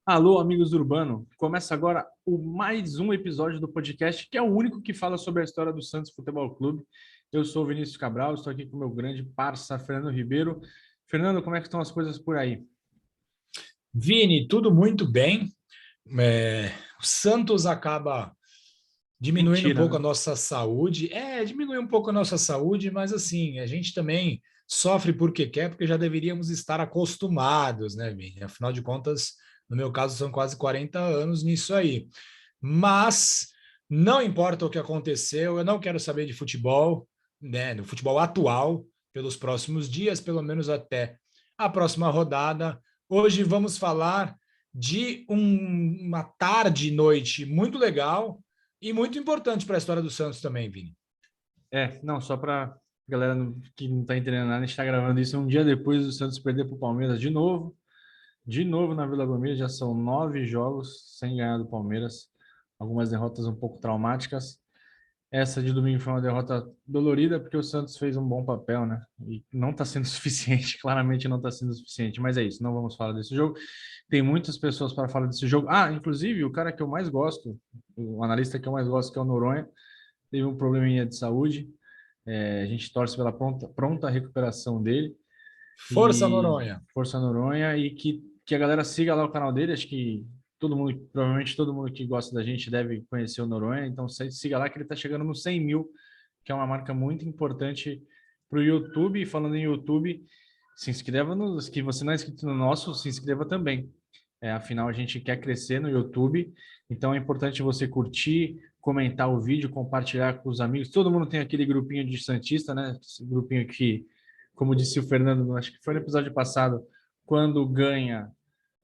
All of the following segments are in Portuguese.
Alô, amigos do Urbano. Começa agora o mais um episódio do podcast, que é o único que fala sobre a história do Santos Futebol Clube. Eu sou o Vinícius Cabral, estou aqui com o meu grande parça, Fernando Ribeiro. Fernando, como é que estão as coisas por aí? Vini, tudo muito bem. O Santos acaba diminuindo um Mentira, pouco a né? nossa saúde. Diminui um pouco a nossa saúde, mas assim, a gente também sofre porque quer, porque já deveríamos estar acostumados, né, Vini? Afinal de contas, no meu caso, são quase 40 anos nisso aí. Mas não importa o que aconteceu, eu não quero saber de futebol, né, no futebol atual, pelos próximos dias, pelo menos até a próxima rodada. Hoje vamos falar de uma tarde e noite muito legal e muito importante para a história do Santos também, Vini. Não, só para galera que não está entendendo nada, a gente está gravando isso um dia depois do Santos perder para o Palmeiras de novo. De novo na Vila Belmiro, já são 9 jogos sem ganhar do Palmeiras. Algumas derrotas um pouco traumáticas. Essa de domingo foi uma derrota dolorida porque o Santos fez um bom papel, né? E não está sendo suficiente, claramente não está sendo suficiente. Mas é isso, não vamos falar desse jogo. Tem muitas pessoas para falar desse jogo. Ah, inclusive o cara que eu mais gosto, o analista que eu mais gosto, que é o Noronha, teve um probleminha de saúde. A gente torce pela pronta recuperação dele. Força, E Noronha. Força Noronha. E que a galera siga lá o canal dele. Acho que todo mundo, provavelmente todo mundo que gosta da gente deve conhecer o Noronha. Então siga lá que ele está chegando nos 100 mil, que é uma marca muito importante para o YouTube. E falando em YouTube, se inscreva nos que você não é inscrito no nosso, se inscreva também. Afinal, a gente quer crescer no YouTube, então é importante você curtir, comentar o vídeo, compartilhar com os amigos. Todo mundo tem aquele grupinho de Santista, né? Esse grupinho que, como disse o Fernando, acho que foi no episódio passado, quando ganha,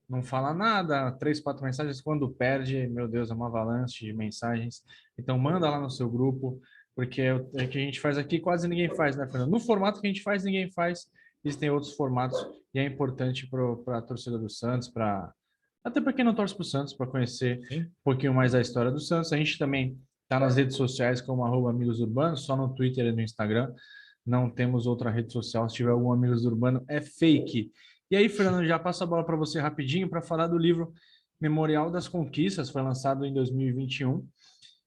não fala nada, 3, 4 mensagens. Quando perde, meu Deus, é uma avalanche de mensagens. Então manda lá no seu grupo, porque é o que a gente faz aqui, quase ninguém faz, né, Fernando? No formato que a gente faz, ninguém faz. Existem outros formatos e é importante para a torcida do Santos, para até para quem não torce para o Santos, para conhecer Sim. um pouquinho mais da história do Santos. A gente também está nas redes sociais como Amigos Urbanos, só no Twitter e no Instagram. Não temos outra rede social. Se tiver algum Amigos Urbano, é fake. E aí, Fernando, já passo a bola para você rapidinho para falar do livro Memorial das Conquistas. Foi lançado em 2021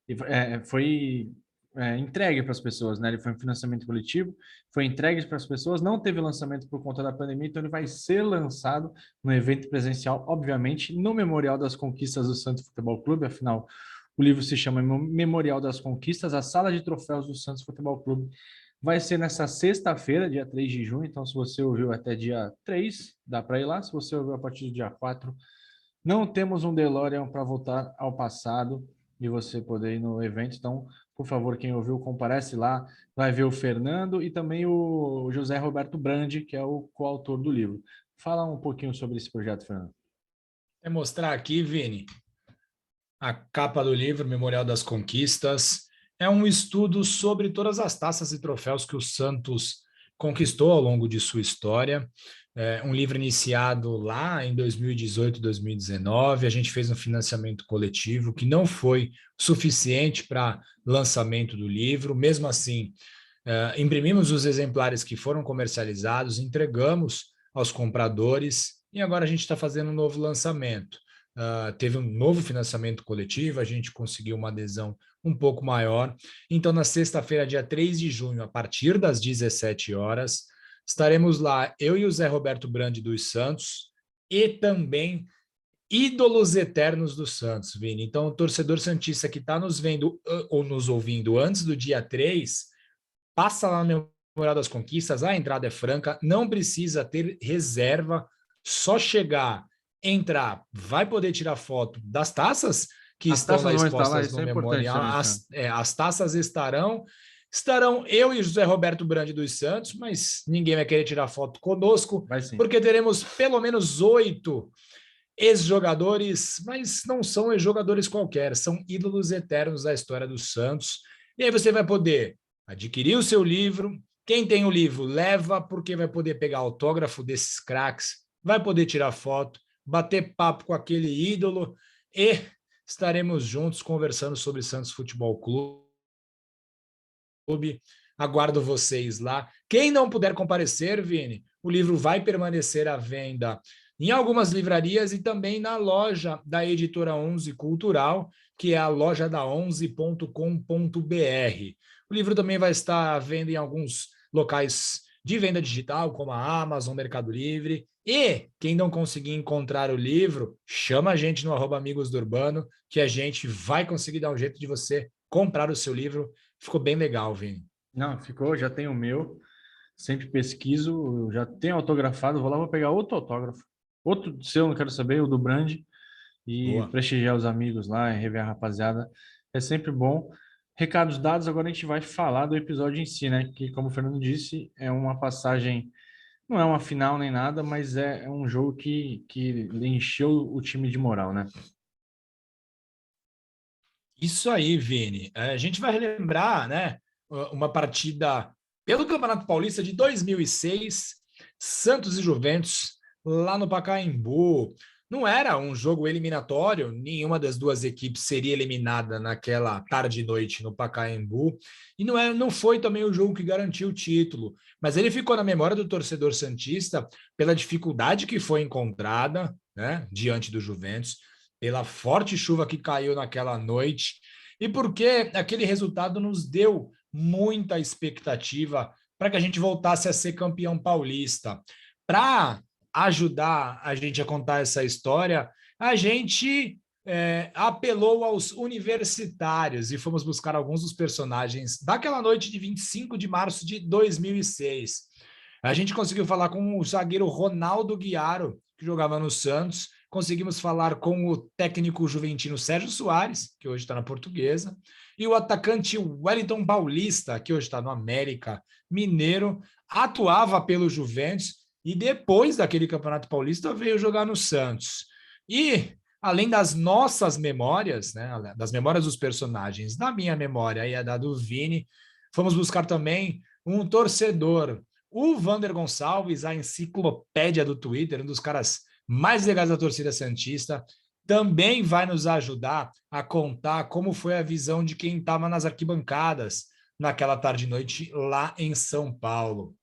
e foi entregue para as pessoas, né? Ele foi um financiamento coletivo, foi entregue para as pessoas, não teve lançamento por conta da pandemia, então ele vai ser lançado no evento presencial, obviamente, no Memorial das Conquistas do Santos Futebol Clube. Afinal, o livro se chama Memorial das Conquistas, a sala de troféus do Santos Futebol Clube. Vai ser nessa sexta-feira, dia 3 de junho. Então, se você ouviu até dia 3, dá para ir lá. Se você ouviu a partir do dia 4, não temos um DeLorean para voltar ao passado e você poder ir no evento. Então, por favor, quem ouviu, comparece lá. Vai ver o Fernando e também o José Roberto Brandi, que é o coautor do livro. Fala um pouquinho sobre esse projeto, Fernando. Quer mostrar aqui, Vini, a capa do livro Memorial das Conquistas. É um estudo sobre todas as taças e troféus que o Santos conquistou ao longo de sua história. É um livro iniciado lá em 2018, 2019. A gente fez um financiamento coletivo que não foi suficiente para lançamento do livro. Mesmo assim, imprimimos os exemplares que foram comercializados, entregamos aos compradores e agora a gente está fazendo um novo lançamento. Teve um novo financiamento coletivo, a gente conseguiu uma adesão um pouco maior. Então, na sexta-feira, dia 3 de junho, a partir das 17 horas, estaremos lá, eu e o Zé Roberto Brandi dos Santos, e também ídolos eternos do Santos, Vini. Então, o torcedor santista que está nos vendo ou nos ouvindo antes do dia 3, passa lá no Memorial das Conquistas, a entrada é franca, não precisa ter reserva, só chegar, entrar, vai poder tirar foto das taças que As estão taças lá vão estar lá, expostas isso no é importante memorial. também, Fernando. As taças estarão eu e José Roberto Brandi dos Santos, mas ninguém vai querer tirar foto conosco, Vai sim. porque teremos pelo menos 8 ex-jogadores, mas não são ex-jogadores qualquer, são ídolos eternos da história do Santos. E aí você vai poder adquirir o seu livro. Quem tem o livro, leva, porque vai poder pegar autógrafo desses craques, vai poder tirar foto, bater papo com aquele ídolo e estaremos juntos conversando sobre Santos Futebol Clube. Aguardo vocês lá. Quem não puder comparecer, Vini, o livro vai permanecer à venda em algumas livrarias e também na loja da Editora 11 Cultural, que é a loja da 11.com.br. O livro também vai estar à venda em alguns locais de venda digital, como a Amazon, Mercado Livre. E quem não conseguir encontrar o livro, chama a gente no @Amigos do Urbano, que a gente vai conseguir dar um jeito de você comprar o seu livro. Ficou bem legal, Vini. Não, ficou, já tenho o meu. Sempre pesquiso, já tenho autografado, vou lá, vou pegar outro autógrafo. Outro seu, não quero saber, o do Brand, e Boa. prestigiar os amigos lá, e rever a rapaziada. É sempre bom. Recados dados, agora a gente vai falar do episódio em si, né? Que, como o Fernando disse, é uma passagem, não é uma final nem nada, mas é um jogo que encheu o time de moral, né? Isso aí, Vini. A gente vai relembrar, né, uma partida pelo Campeonato Paulista de 2006, Santos e Juventus, lá no Pacaembu. Não era um jogo eliminatório, nenhuma das duas equipes seria eliminada naquela tarde e noite no Pacaembu, e não foi também o jogo que garantiu o título, mas ele ficou na memória do torcedor santista pela dificuldade que foi encontrada, né, diante do Juventus, pela forte chuva que caiu naquela noite e porque aquele resultado nos deu muita expectativa para que a gente voltasse a ser campeão paulista. Para ajudar a gente a contar essa história, a gente apelou aos universitários e fomos buscar alguns dos personagens daquela noite de 25 de março de 2006. A gente conseguiu falar com o zagueiro Ronaldo Guiaro, que jogava no Santos. Conseguimos falar com o técnico juventino Sérgio Soares, que hoje está na Portuguesa, e o atacante Wellington Paulista, que hoje está no América Mineiro, atuava pelo Juventus e depois daquele Campeonato Paulista veio jogar no Santos. E além das nossas memórias, né, das memórias dos personagens, da minha memória e a da do Vini, fomos buscar também um torcedor, o Vander Gonçalves, a enciclopédia do Twitter, um dos caras mais legais da torcida santista, também vai nos ajudar a contar como foi a visão de quem estava nas arquibancadas naquela tarde e noite lá em São Paulo.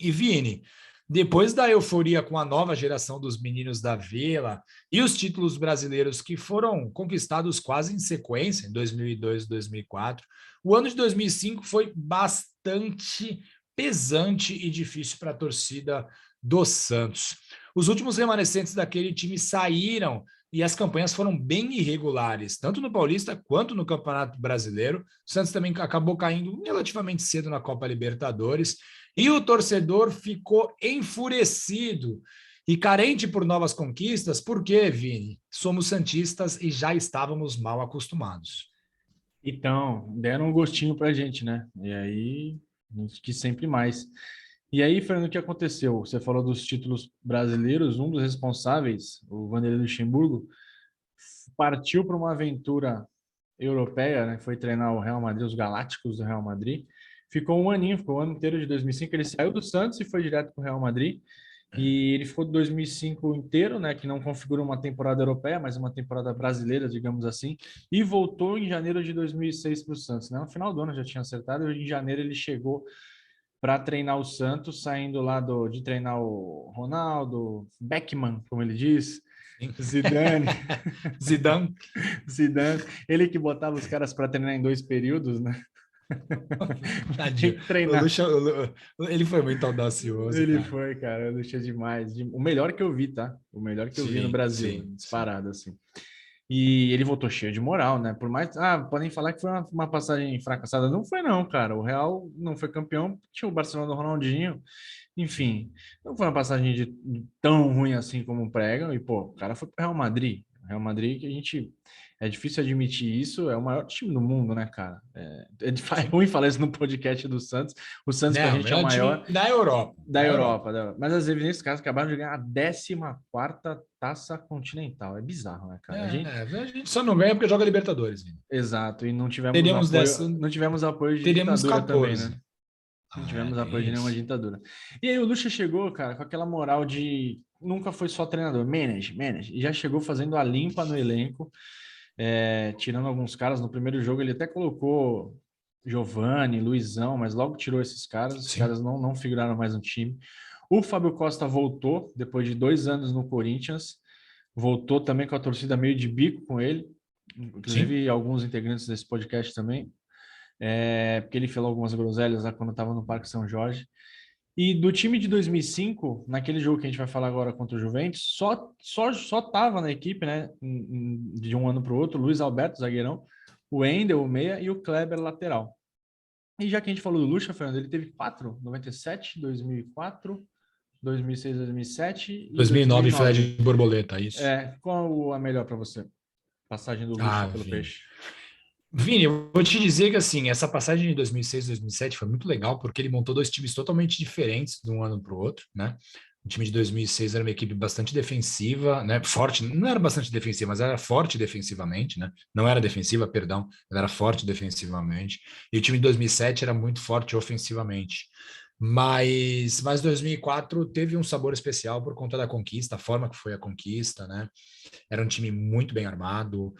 E Vini, depois da euforia com a nova geração dos meninos da Vila e os títulos brasileiros que foram conquistados quase em sequência, em 2002 e 2004, o ano de 2005 foi bastante pesante e difícil para a torcida do Santos. Os últimos remanescentes daquele time saíram e as campanhas foram bem irregulares, tanto no Paulista quanto no Campeonato Brasileiro. O Santos também acabou caindo relativamente cedo na Copa Libertadores e o torcedor ficou enfurecido e carente por novas conquistas, porque, Vini, somos santistas e já estávamos mal acostumados. Então, deram um gostinho pra gente, né? E aí, a gente quis sempre mais. E aí, Fernando, o que aconteceu? Você falou dos títulos brasileiros, um dos responsáveis, o Vanderlei Luxemburgo, partiu para uma aventura europeia, né? Foi treinar o Real Madrid, os Galácticos do Real Madrid. Ficou um aninho, ficou o ano inteiro de 2005. Ele saiu do Santos e foi direto para o Real Madrid. E ele ficou de 2005 inteiro, né? Que não configura uma temporada europeia, mas uma temporada brasileira, digamos assim. E voltou em janeiro de 2006 para o Santos, né? No final do ano já tinha acertado. E em janeiro ele chegou para treinar o Santos, saindo lá de treinar o Ronaldo, Beckman, como ele diz, Zidane, Zidane. Zidane, ele que botava os caras para treinar em 2 períodos, né? Tem Tadinho. que treinar. Ele foi muito audacioso, Ele cara. foi, cara, eu deixei demais. O melhor que eu vi, tá? O melhor que eu vi no Sim, Brasil, sim, sim. disparado, assim. E ele voltou cheio de moral, né? Por mais. Ah, podem falar que foi uma passagem fracassada. Não foi, não, cara. O Real não foi campeão, tinha o Barcelona do Ronaldinho. Enfim, não foi uma passagem tão ruim assim como pregam. E, pô, o cara foi pro Real Madrid. O Real Madrid, que a gente. É difícil admitir isso, é o maior time do mundo, né, cara? É Sim. ruim falar isso no podcast do Santos. O Santos, pra Não, o gente, é o melhor time maior da Europa. da Da Europa. Europa. Mas as evidências, caras acabaram de ganhar a 14ª Taça Continental. É bizarro, né, cara? A gente só não ganha porque joga Libertadores, Vini. Exato, e não tivemos Teríamos dessa, apoio, não tivemos apoio de teríamos ditadura também, né? 14. Não Ah, tivemos apoio tem de nenhuma isso. ditadura. E aí o Lucha chegou, cara, com aquela moral de nunca foi só treinador, manage, e já chegou fazendo a limpa no elenco, tirando alguns caras. No primeiro jogo ele até colocou Giovani, Luizão, mas logo tirou esses Sim. caras não figuraram mais no time. O Fábio Costa voltou depois de 2 anos no Corinthians, voltou também com a torcida meio de bico com ele, Sim. inclusive alguns integrantes desse podcast também, porque ele falou algumas groselhas lá quando estava no Parque São Jorge. E do time de 2005, naquele jogo que a gente vai falar agora contra o Juventus, só tava na equipe, né, de um ano para o outro, Luiz Alberto, zagueirão, o Wendel, o meia, e o Kleber, lateral. E já que a gente falou do Lucha, Fernando, ele teve 4, 97, 2004, 2006, 2007 e 2009, filé 2009. de borboleta, isso. Qual a melhor para você? Passagem do Lucha Ah, pelo Vini. Peixe. Vini, eu vou te dizer que assim, essa passagem de 2006 2007 foi muito legal, porque ele montou dois times totalmente diferentes de um ano para o outro, né? O time de 2006 era uma equipe bastante defensiva, né? Forte, não era bastante defensiva, mas era forte defensivamente, né? Não era defensiva, perdão, ela era forte defensivamente. E o time de 2007 era muito forte ofensivamente. Mas 2004 teve um sabor especial por conta da conquista, a forma que foi a conquista, né? Era um time muito bem armado.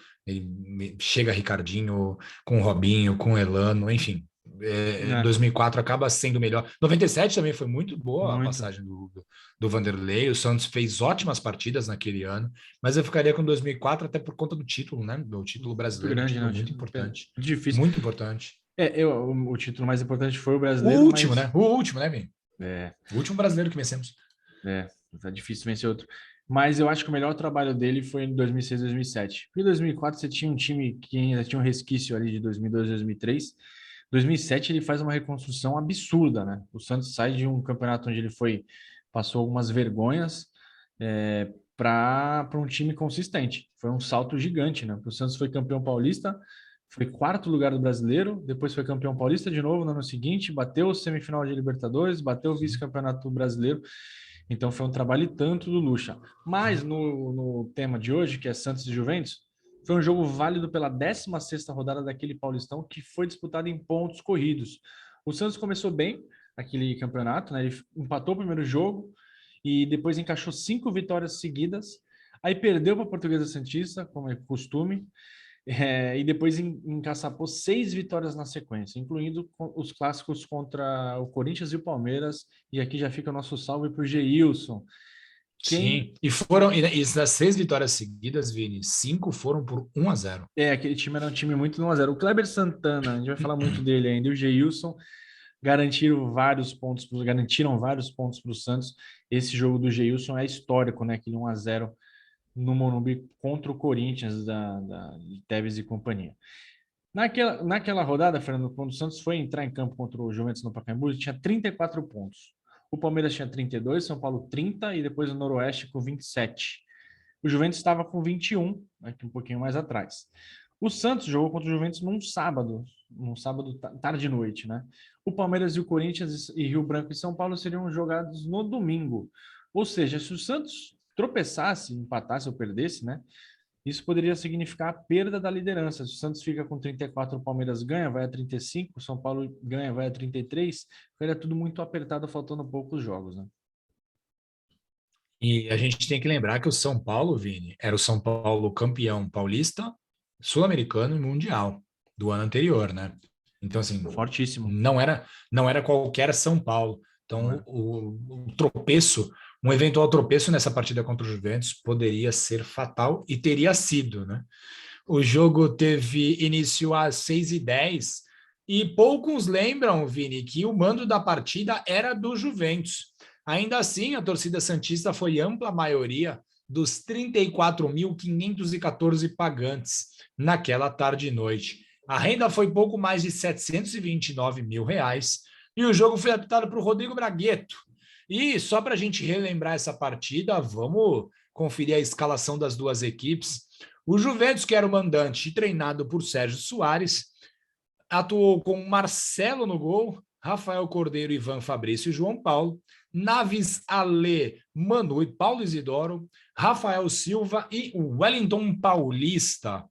Chega Ricardinho, com o Robinho, com o Elano, enfim. É, 2004 acaba sendo melhor. 97 também foi muito boa a muito. passagem do Vanderlei. O Santos fez ótimas partidas naquele ano, mas eu ficaria com 2004 até por conta do título, né? Do título Muito brasileiro, um grande, né? título muito importante. Difícil. Muito importante. O título mais importante foi o O brasileiro, último, né? mas O último, né, Vini? é, O último brasileiro que vencemos. tá difícil vencer outro. Mas eu acho que o melhor trabalho dele foi em 2006, 2007. Porque em 2004 você tinha um time que ainda tinha um resquício ali de 2002, 2003. 2007 ele faz uma reconstrução absurda, né? O Santos sai de um campeonato onde ele passou algumas vergonhas para um time consistente. Foi um salto gigante, né? O Santos foi campeão paulista, foi quarto lugar do brasileiro, depois foi campeão paulista de novo no ano seguinte, bateu o semifinal de Libertadores, bateu o vice-campeonato brasileiro. Então foi um trabalho e tanto do Lucha. Mas no tema de hoje, que é Santos e Juventus, foi um jogo válido pela 16ª rodada daquele Paulistão que foi disputado em pontos corridos. O Santos começou bem aquele campeonato, né? Ele empatou o primeiro jogo e depois encaixou 5 vitórias seguidas. Aí perdeu para a Portuguesa Santista, como é costume, e depois encaçapou 6 vitórias na sequência, incluindo os clássicos contra o Corinthians e o Palmeiras. E aqui já fica o nosso salve para o Geilson. Sim, e das 6 vitórias seguidas, Vini, 5 foram por 1-0. Aquele time era um time muito 1-0. O Kleber Santana, a gente vai falar muito dele ainda, e o Geilson garantiram vários pontos para o Santos. Esse jogo do Geilson é histórico, né? Aquele 1-0 no Morumbi contra o Corinthians de Tevez e companhia. Naquela rodada, Fernando, quando o Santos foi entrar em campo contra o Juventus no Pacaembu, ele tinha 34 pontos. O Palmeiras tinha 32, São Paulo 30 e depois o Noroeste com 27. O Juventus estava com 21, aqui um pouquinho mais atrás. O Santos jogou contra o Juventus num sábado tarde e noite, né? O Palmeiras e o Corinthians e Rio Branco e São Paulo seriam jogados no domingo. Ou seja, se o Santos tropeçasse, empatasse ou perdesse, né? Isso poderia significar a perda da liderança. Se o Santos fica com 34, o Palmeiras ganha, vai a 35, o São Paulo ganha, vai a 33. Ficaria tudo muito apertado, faltando poucos jogos, né? E a gente tem que lembrar que o São Paulo, Vini, era o São Paulo campeão paulista, sul-americano e mundial do ano anterior, né? Então, assim, Fortíssimo. não era qualquer São Paulo. Não Então, é? o tropeço, um eventual tropeço nessa partida contra o Juventus poderia ser fatal e teria sido, né? O jogo teve início às 6h10 e poucos lembram, Vini, que o mando da partida era do Juventus. Ainda assim, a torcida santista foi ampla maioria dos 34.514 pagantes naquela tarde e noite. A renda foi pouco mais de R$ 729.000 e o jogo foi apitado por Rodrigo Bragueto. E só para a gente relembrar essa partida, vamos conferir a escalação das duas equipes. O Juventus, que era o mandante, treinado por Sérgio Soares, atuou com Marcelo no gol, Rafael Cordeiro, Ivan Fabrício e João Paulo, Naves, Alê, Manu e Paulo Isidoro, Rafael Silva e Wellington Paulista.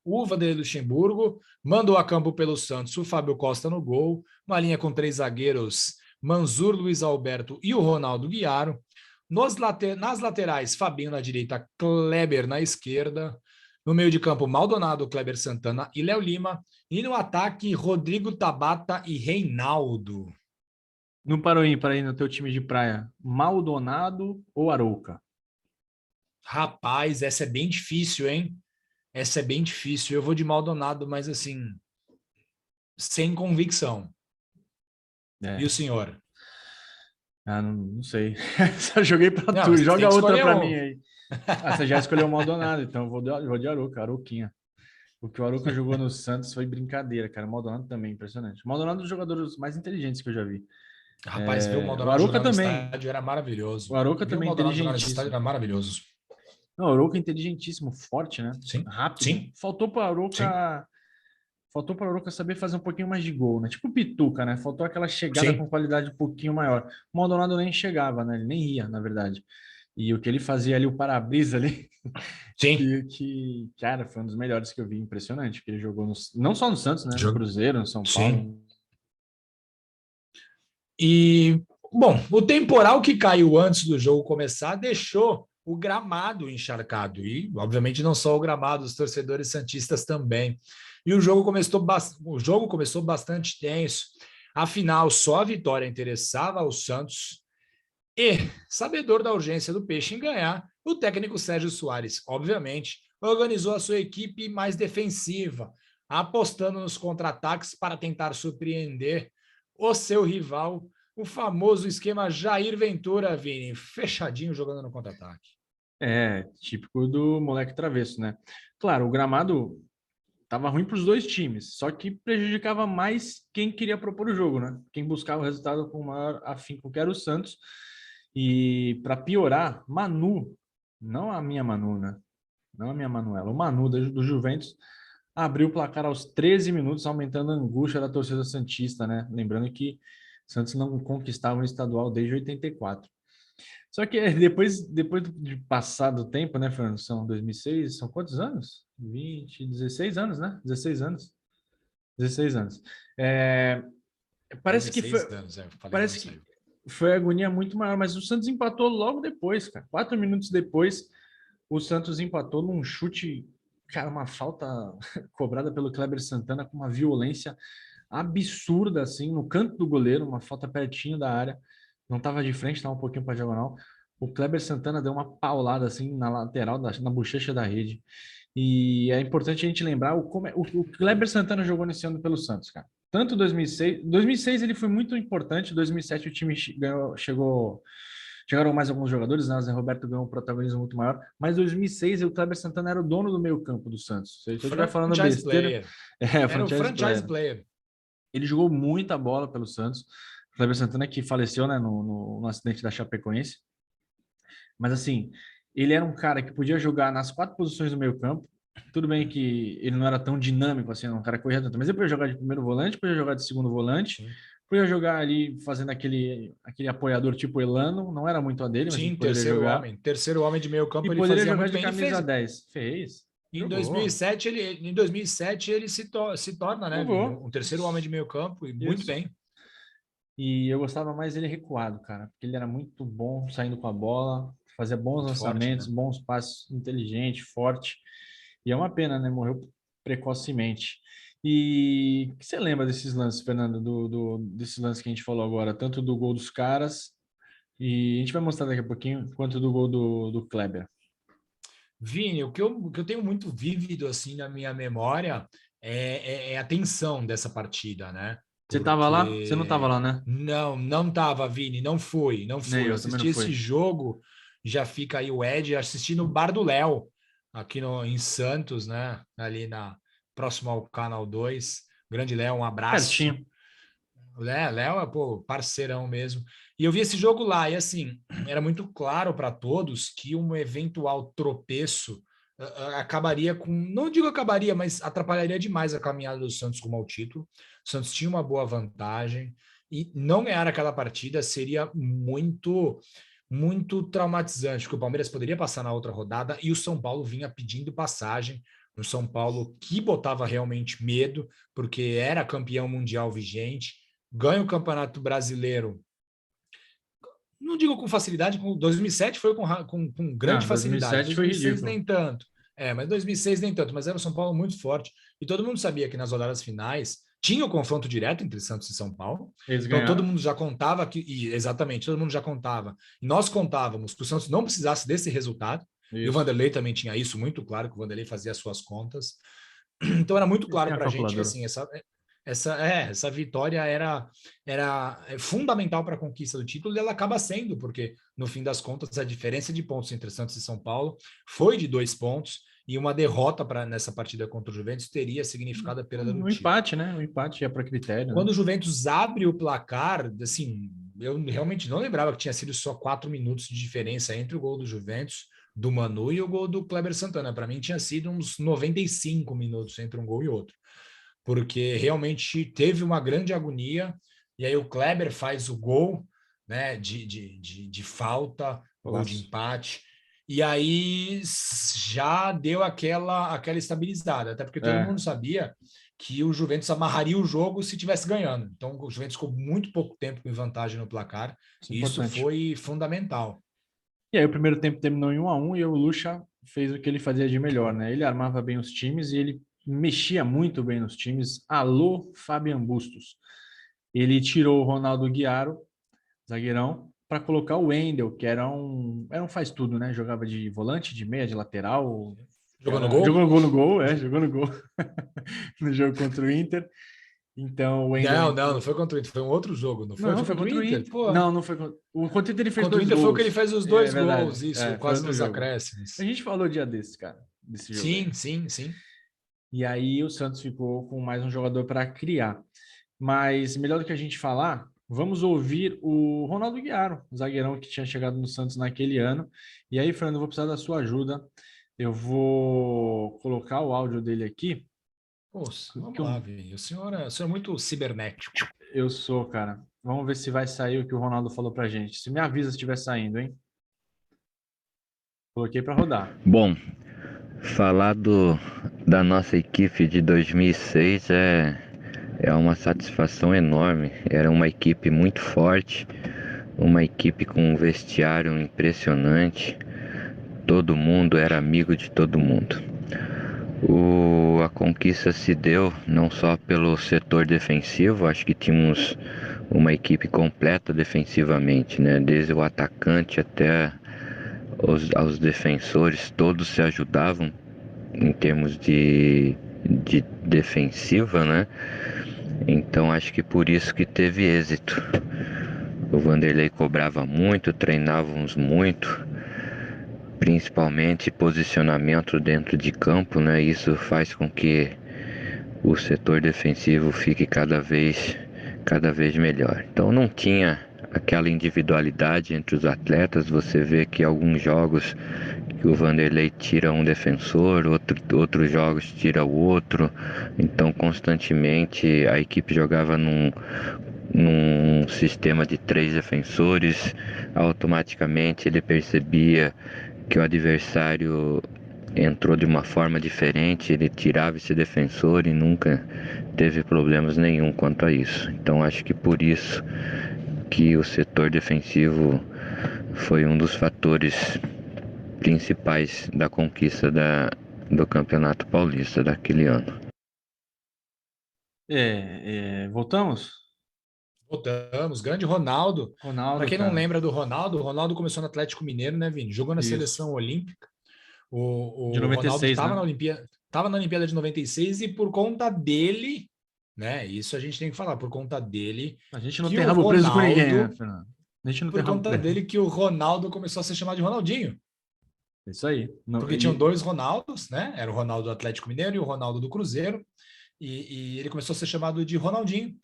O Vanderlei Luxemburgo mandou a campo pelo Santos o Fábio Costa no gol, uma linha com 3 zagueiros, Manzur, Luiz Alberto e o Ronaldo Guiaro. Nas laterais, Fabinho na direita, Kleber na esquerda. No meio de campo, Maldonado, Kleber Santana e Léo Lima. E no ataque, Rodrigo Tabata e Reinaldo. No para ir no teu time de praia, Maldonado ou Arouca? Rapaz, essa é bem difícil, hein? Essa é bem difícil. Eu vou de Maldonado, mas assim, sem convicção. E É. o senhor? Não sei. Só joguei pra Não, tu. você tem Joga que outra escolher pra mim um. aí. Ah, você já escolheu o Maldonado, então eu vou de Arouca, Arouquinha. O que o Arouca jogou no Santos foi brincadeira, cara. O Maldonado também, impressionante. O Maldonado é um dos jogadores mais inteligentes que eu já vi. Rapaz, ver o O Maldonado Arouca jogar no também. estádio era O maravilhoso. Arouca Ver o também é Maldonado jogar no estádio inteligentíssimo. era maravilhoso. Não, o Arouca é inteligentíssimo, forte, né? Sim, Rápido. sim, Faltou para o sim, Arouca. Faltou para o Arouca saber fazer um pouquinho mais de gol, né? Tipo o Pituca, né? Faltou aquela chegada com sim, qualidade um pouquinho maior. O Maldonado nem chegava, né? Ele nem ia, na verdade. E o que ele fazia ali, o para-brisa ali, sim. cara, foi um dos melhores que eu vi. Impressionante, que ele jogou não só no Santos, né? No Jogo. Cruzeiro, no São Sim. Paulo. E, bom, o temporal que caiu antes do jogo começar deixou o gramado encharcado. E, obviamente, não só o gramado, os torcedores santistas também. E o jogo começou bastante tenso. Afinal, só a vitória interessava ao Santos. E, sabedor da urgência do Peixe em ganhar, o técnico Sérgio Soares, obviamente, organizou a sua equipe mais defensiva, apostando nos contra-ataques para tentar surpreender o seu rival, o famoso esquema Jair Ventura, Vini, fechadinho jogando no contra-ataque. É, típico do moleque travesso, né? Claro, o gramado tava ruim para os dois times, só que prejudicava mais quem queria propor o jogo, né? Quem buscava o resultado com maior afinco, que era o Santos. E para piorar, Manu, não a minha Manu, né? Não a minha Manuela, o Manu do Juventus abriu o placar aos 13 minutos, aumentando a angústia da torcida santista, né? Lembrando que Santos não conquistava um estadual desde 84. Só que depois de passar do tempo, né, Fernando? São 2006, são quantos anos? 20, 16 anos, né? 16 anos. 16 anos. É, parece que foi, 16 anos, falei parece isso que aí. foi a agonia muito maior, mas o Santos empatou logo depois, cara. 4 minutos depois, o Santos empatou num chute, cara, uma falta cobrada pelo Kleber Santana com uma violência absurda, assim, no canto do goleiro, uma falta pertinho da área. Não estava de frente, estava um pouquinho para diagonal. O Kleber Santana deu uma paulada, assim, na lateral, na bochecha da rede. E é importante a gente lembrar o Kleber Santana jogou nesse ano pelo Santos, cara. Tanto 2006 ele foi muito importante, 2007 o time chegaram mais alguns jogadores, né? O Zé Roberto ganhou um protagonismo muito maior, mas 2006 o Kleber Santana era o dono do meio-campo do Santos. Se eu estiver falando Franchise besteira, player. Era o franchise franchise player. player. Ele jogou muita bola pelo Santos. O Kleber Santana que faleceu, né, no acidente da Chapecoense. Mas assim, ele era um cara que podia jogar nas 4 posições do meio-campo. Tudo bem que ele não era tão dinâmico assim, um cara que corria tanto, mas ele podia jogar de primeiro volante, podia jogar de segundo volante, Sim, podia jogar ali fazendo aquele apoiador tipo Elano, não era muito a dele, mas ele sim, poderia terceiro jogar. homem. Terceiro homem de meio E campo ele poderia fazia jogar muito de bem. Ele camisa fez. 10. Fez. Em Jogou. 2007, em 2007 ele se torna, né, Vini, Jogou. um terceiro homem de meio campo e muito Isso. bem. E eu gostava mais dele recuado, cara, porque ele era muito bom saindo com a bola, fazia bons Muito forte, lançamentos, né? bons passos, inteligente, forte. E é uma pena, né? Morreu precocemente. E o que você lembra desses lances, Fernando, desses lances que a gente falou agora, tanto do gol dos caras, e a gente vai mostrar daqui a pouquinho, quanto do gol do Kleber. Vini, o que eu tenho muito vívido assim na minha memória é a tensão dessa partida, né? Você tava lá? Você não tava Porque lá, né? não tava, Vini, não fui, não Nem fui. Eu eu, também não assisti esse fui. jogo, já fica aí o Ed, assisti no Bar do Léo, aqui no, em Santos, né? Ali próximo ao Canal 2. Grande Léo, um abraço. Pertinho. Léo é, pô, parceirão mesmo. E eu vi esse jogo lá, e assim, era muito claro para todos que um eventual tropeço acabaria com, não digo acabaria, mas atrapalharia demais a caminhada do Santos rumo ao título. O Santos tinha uma boa vantagem e não ganhar aquela partida seria muito, muito traumatizante, porque o Palmeiras poderia passar na outra rodada e o São Paulo vinha pedindo passagem. No São Paulo que botava realmente medo, porque era campeão mundial vigente, ganha o Campeonato Brasileiro, não digo com facilidade, com 2007 foi com grande Não, facilidade, 2007 foi 2006 ridículo. nem tanto. Mas 2006 nem tanto, mas era o São Paulo muito forte. E todo mundo sabia que nas rodadas finais tinha o confronto direto entre Santos e São Paulo. Eles Então todo ganharam. mundo já contava exatamente, todo mundo já contava. E nós contávamos que o Santos não precisasse desse resultado. E o Isso. Vanderlei também tinha isso muito claro, que o Vanderlei fazia as suas contas. Então era muito Ele claro tem a para a gente que calculadora. assim, essa vitória era fundamental para a conquista do título e ela acaba sendo, porque no fim das contas a diferença de pontos entre Santos e São Paulo foi de 2 pontos e uma derrota nessa partida contra o Juventus teria significado a perda do Um título. empate, né? Um empate é para critério, né? Quando o Juventus abre o placar, assim, eu realmente não lembrava que tinha sido só 4 minutos de diferença entre o gol do Juventus, do Manu e o gol do Kleber Santana. Para mim tinha sido uns 95 minutos entre um gol e outro, porque realmente teve uma grande agonia, e aí o Kleber faz o gol, né, de falta, gol de Golaço. empate, e aí já deu aquela estabilizada, até porque todo É, mundo sabia que o Juventus amarraria o jogo se tivesse ganhando. Então o Juventus ficou muito pouco tempo em vantagem no placar, isso é e isso importante. foi fundamental. E aí o primeiro tempo terminou em 1-1 e o Lucha fez o que ele fazia de melhor, né? Ele armava bem os times e ele mexia muito bem nos times. Alô, Fabian Bustos. Ele tirou o Ronaldo Guiaro, zagueirão, para colocar o Wendel, que era um faz-tudo, né? Jogava de volante, de meia, de lateral. Jogou no gol? Jogou no gol, jogou no gol no jogo contra o Inter. Então o Wendel Não entrou. foi contra o Inter, foi um outro jogo, não foi? Não, Foi foi contra o contra o Inter, Inter. pô. Não, não foi contra o Inter ele fez Contra o dois Inter foi o que ele gols. fez os É dois verdade. gols, isso, Foi quase outro nos jogo. A acréscimos. gente falou dia desses, cara, desse jogo aí. Sim, sim, sim. E aí o Santos ficou com mais um jogador para criar. Mas melhor do que a gente falar, vamos ouvir o Ronaldo Guiaro, o zagueirão que tinha chegado no Santos naquele ano. E aí, Fernando, eu vou precisar da sua ajuda. Eu vou colocar o áudio dele aqui, Poxa, que vamos lá, Vini. O senhor é muito cibernético. eu sou, cara. Vamos ver se vai sair o que o Ronaldo falou pra gente. Se me avisa se estiver saindo, hein? Coloquei para rodar. Bom, falar da nossa equipe de 2006 é uma satisfação enorme. Era uma equipe muito forte, uma equipe com um vestiário impressionante. Todo mundo era amigo de todo mundo. A conquista se deu não só pelo setor defensivo, acho que tínhamos uma equipe completa defensivamente, né? Desde o atacante até aos defensores, todos se ajudavam em termos de defensiva, né? Então acho que por isso que teve êxito. O Vanderlei cobrava muito, treinávamos muito, principalmente posicionamento dentro de campo, né? Isso faz com que o setor defensivo fique cada vez melhor. Então não tinha aquela individualidade entre os atletas. Você vê que alguns jogos que o Vanderlei tira um defensor, outros jogos tira o outro. Então constantemente a equipe jogava num sistema de 3 defensores. Automaticamente ele percebia que o adversário entrou de uma forma diferente, ele tirava esse defensor e nunca teve problemas nenhum quanto a isso. Então acho que por isso que o setor defensivo foi um dos fatores principais da conquista do Campeonato Paulista daquele ano. Voltamos? Voltamos, grande Ronaldo. Para Ronaldo, quem não cara. lembra do Ronaldo, o Ronaldo começou no Atlético Mineiro, né, Vini? Jogou na Isso. seleção olímpica. De O Ronaldo 96, estava né? na Olimpíada de 96 e por conta dele, né? Isso a gente tem que falar, por conta dele, A gente não que tem o rabo preso com ninguém, né, Ronaldo, Fernando? A gente não tem por rabo conta preso. dele que o Ronaldo começou a ser chamado de Ronaldinho. Isso aí. Porque tinham dois Ronaldos, né? Era o Ronaldo do Atlético Mineiro e o Ronaldo do Cruzeiro. E ele começou a ser chamado de Ronaldinho.